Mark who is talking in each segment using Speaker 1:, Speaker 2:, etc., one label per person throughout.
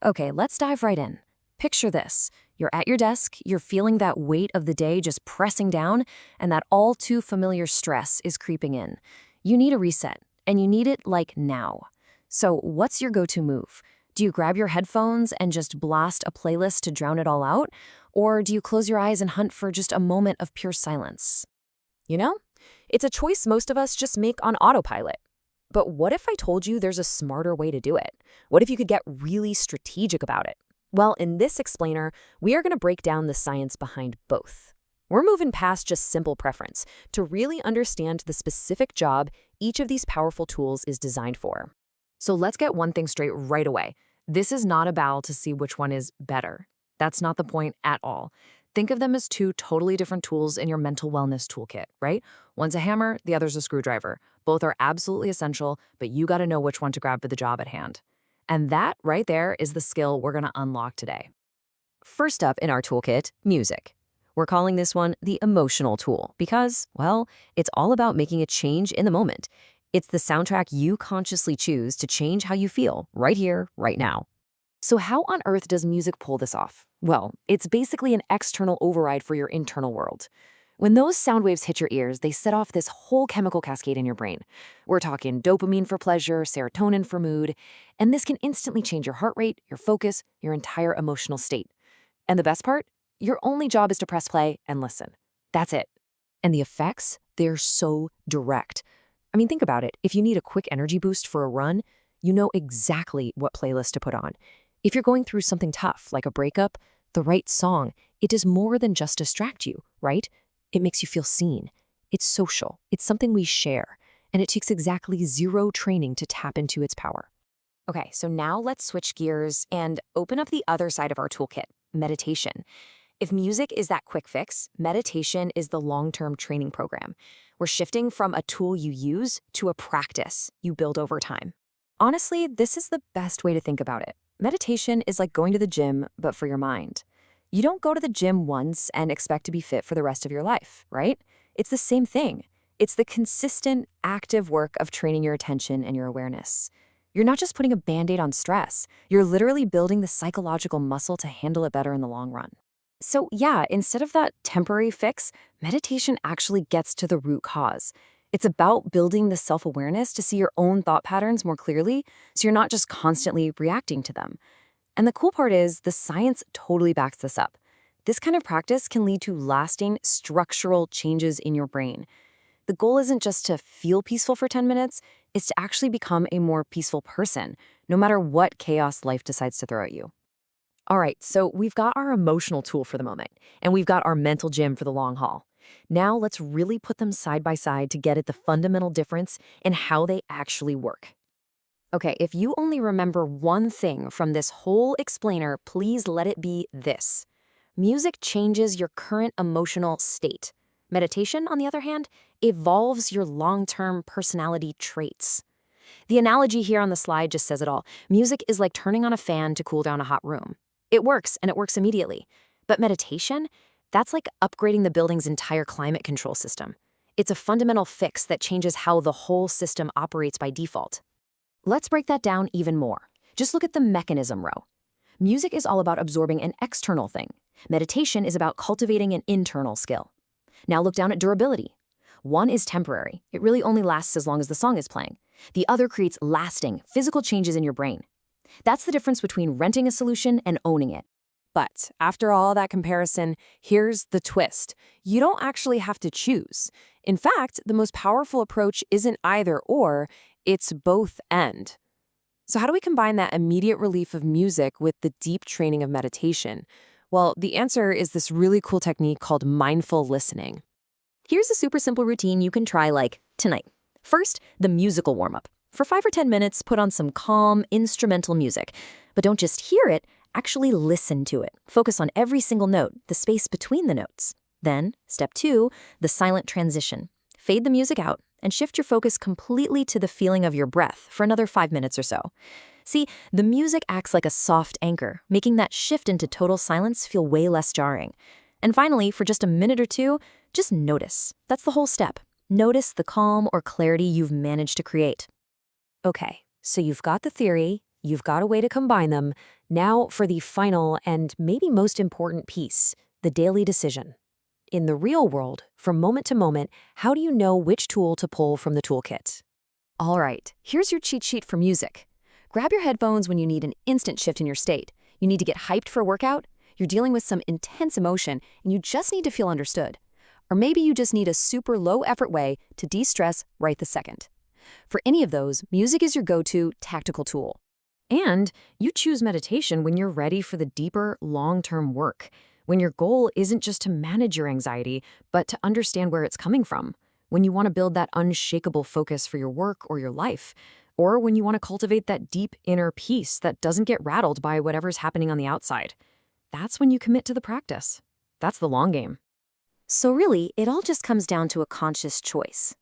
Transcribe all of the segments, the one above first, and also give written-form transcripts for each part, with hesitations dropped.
Speaker 1: Okay, let's dive right in. Picture this. You're at your desk, you're feeling that weight of the day just pressing down, and that all too familiar stress is creeping in. You need a reset, and you need it like now. So, what's your go-to move? Do you grab your headphones and just blast a playlist to drown it all out? Or do you close your eyes and hunt for just a moment of pure silence?
Speaker 2: You know, it's a choice most of us just make on autopilot. But what if I told you there's a smarter way to do it? What if you could get really strategic about it? Well, in this explainer, we are going to break down the science behind both. We're moving past just simple preference to really understand the specific job each of these powerful tools is designed for.
Speaker 1: So let's get one thing straight right away. This is not a battle to see which one is better. That's not the point at all. Think of them as two totally different tools in your mental wellness toolkit, right? One's a hammer, the other's a screwdriver. Both are absolutely essential, but you got to know which one to grab for the job at hand. And that right there is the skill we're going to unlock today.
Speaker 2: First up in our toolkit, music. We're calling this one the emotional tool because, well, it's all about making a change in the moment. It's the soundtrack you consciously choose to change how you feel right here, right now. So how on earth does music pull this off? Well, it's basically an external override for your internal world. When those sound waves hit your ears, they set off this whole chemical cascade in your brain. We're talking dopamine for pleasure, serotonin for mood, and this can instantly change your heart rate, your focus, your entire emotional state. And the best part? Your only job is to press play and listen. That's it. And the effects, they're so direct. I mean, think about it. If you need a quick energy boost for a run, you know exactly what playlist to put on. If you're going through something tough, like a breakup, the right song, it does more than just distract you, right? It makes you feel seen. It's social. It's something we share. And it takes exactly zero training to tap into its power. Okay, so now let's switch gears and open up the other side of our toolkit, meditation. If music is that quick fix, meditation is the long-term training program. We're shifting from a tool you use to a practice you build over time. Honestly, this is the best way to think about it. Meditation is like going to the gym, but for your mind. You don't go to the gym once and expect to be fit for the rest of your life, right? It's the same thing. It's the consistent, active work of training your attention and your awareness. You're not just putting a Band-Aid on stress. You're literally building the psychological muscle to handle it better in the long run. So yeah, instead of that temporary fix, meditation actually gets to the root cause. It's about building the self-awareness to see your own thought patterns more clearly, so you're not just constantly reacting to them. And the cool part is, the science totally backs this up. This kind of practice can lead to lasting structural changes in your brain. The goal isn't just to feel peaceful for 10 minutes, it's to actually become a more peaceful person, no matter what chaos life decides to throw at you. All right, so we've got our emotional tool for the moment, and we've got our mental gym for the long haul. Now let's really put them side by side to get at the fundamental difference in how they actually work. Okay, if you only remember one thing from this whole explainer, please let it be this. Music changes your current emotional state. Meditation, on the other hand, evolves your long-term personality traits. The analogy here on the slide just says it all. Music is like turning on a fan to cool down a hot room. It works, and it works immediately. But meditation, that's like upgrading the building's entire climate control system. It's a fundamental fix that changes how the whole system operates by default. Let's break that down even more. Just look at the mechanism row. Music is all about absorbing an external thing. Meditation is about cultivating an internal skill. Now look down at durability. One is temporary. It really only lasts as long as the song is playing. The other creates lasting, physical changes in your brain. That's the difference between renting a solution and owning it. But after all that comparison, here's the twist. You don't actually have to choose. In fact, the most powerful approach isn't either or, it's both and. So how do we combine that immediate relief of music with the deep training of meditation? Well, the answer is this really cool technique called mindful listening. Here's a super simple routine you can try like tonight. First, the musical warm-up. For 5 or 10 minutes, put on some calm, instrumental music. But don't just hear it, actually listen to it. Focus on every single note, the space between the notes. Then, step 2, the silent transition. Fade the music out and shift your focus completely to the feeling of your breath for another 5 minutes or so. See, the music acts like a soft anchor, making that shift into total silence feel way less jarring. And finally, for just a minute or two, just notice. That's the whole step. Notice the calm or clarity you've managed to create. Okay, so you've got the theory, you've got a way to combine them. Now for the final and maybe most important piece, the daily decision. In the real world, from moment to moment, how do you know which tool to pull from the toolkit?
Speaker 1: All right, here's your cheat sheet for music. Grab your headphones when you need an instant shift in your state. You need to get hyped for a workout, you're dealing with some intense emotion, and you just need to feel understood. Or maybe you just need a super low-effort way to de-stress right this second. For any of those, music is your go-to tactical tool.
Speaker 2: And you choose meditation when you're ready for the deeper, long-term work, when your goal isn't just to manage your anxiety, but to understand where it's coming from, when you want to build that unshakable focus for your work or your life, or when you want to cultivate that deep inner peace that doesn't get rattled by whatever's happening on the outside. That's when you commit to the practice. That's the long game.
Speaker 1: So really, it all just comes down to a conscious choice.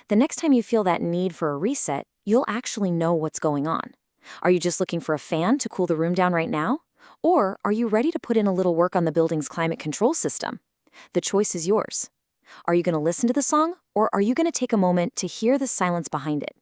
Speaker 1: The next time you feel that need for a reset, you'll actually know what's going on. Are you just looking for a fan to cool the room down right now? Or are you ready to put in a little work on the building's climate control system? The choice is yours. Are you going to listen to the song, or are you going to take a moment to hear the silence behind it?